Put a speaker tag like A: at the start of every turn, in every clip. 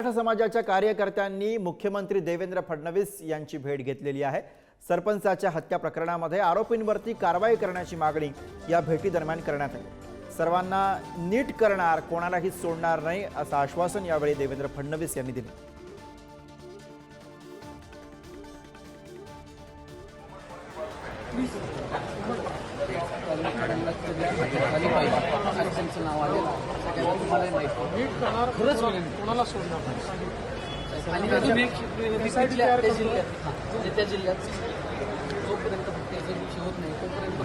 A: मराठा समाजाच्या कार्यकर्त्यांनी मुख्यमंत्री देवेंद्र फडणवीस यांची भेट घेतलेली आहे। सरपंचाच्या हत्या प्रकरणामध्ये आरोपींवरती कारवाई करण्याची मागणी या भेटी दरम्यान करण्यात आली। सर्वांना नीट करणार, कोणालाही सोडणार नाही असं आश्वासन यावेळी देवेंद्र फडणवीस यांनी दिले।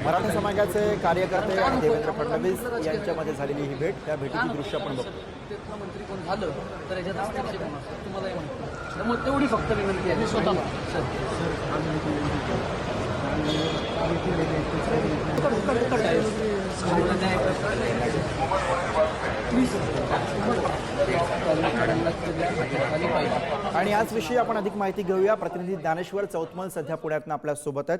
A: मराठा समाजाचे कार्यकर्ते आणि देवेंद्र फडणवीस यांच्यामध्ये झालेली ही भेट, त्या भेटीची दृश्य आपण बघतो।
B: मंत्री कोण झालं तर याच्यात हस्तक्षेप होणार, तुम्हालाही माहिती आहे। मग तेवढी फक्त विनंती आहे स्वतःला
A: आणि याच विषयी आपण अधिक माहिती घेऊया। प्रतिनिधी ज्ञानेश्वर चौतमल सध्या पुण्यातून आपल्या सोबत आहेत।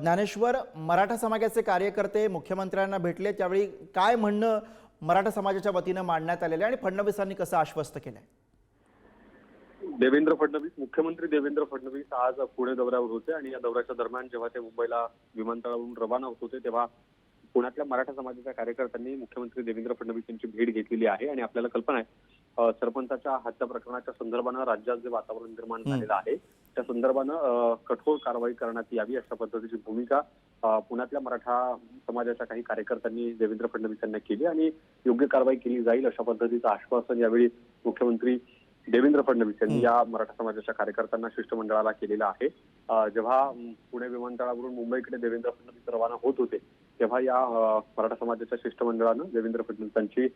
A: ज्ञानेश्वर, मराठा समाजाचे कार्यकर्ते मुख्यमंत्र्यांना भेटले, त्यावेळी काय म्हणणं मराठा समाजाच्या वतीने मांडण्यात आलेले आणि फडणवीसांनी कसं आश्वस्त केलंय?
C: मुख्यमंत्री देवेंद्र फडणवीस आज पुणे दौऱ्यावर होते आणि या दौऱ्याच्या दरम्यान जेव्हा ते मुंबईला विमानतळावरून रवाना होत होते तेव्हा पुण्यातल्या मराठा समाजाच्या कार्यकर्त्यांनी मुख्यमंत्री देवेंद्र फडणवीस यांची भेट घेतलेली आहे। आणि आपल्याला कल्पना आहे सरपंचाच्या हत्या प्रकरणाच्या संदर्भानं राज्यात जे वातावरण निर्माण झालेलं आहे त्या संदर्भानं कठोर कारवाई करण्यात यावी अशा पद्धतीची भूमिका पुण्यातल्या मराठा समाजाच्या काही कार्यकर्त्यांनी देवेंद्र फडणवीस यांना केली आणि योग्य कारवाई केली जाईल अशा पद्धतीचं आश्वासन यावेळी मुख्यमंत्री देवेंद्र फडणवीस यांनी या मराठा समाजाच्या कार्यकर्त्यांना शिष्टमंडळाला केलेलं आहे। जेव्हा पुणे विमानतळावरून मुंबईकडे देवेंद्र फडणवीस रवाना होत होते तेव्हा या मराठा समाजाच्या शिष्टमंडळानं देवेंद्र फडणवीसांची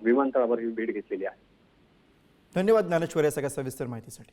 C: विमानतळावर ही भेट घेतलेली आहे।
A: धन्यवाद ज्ञानेश्वर या सगळ्या सविस्तर माहितीसाठी।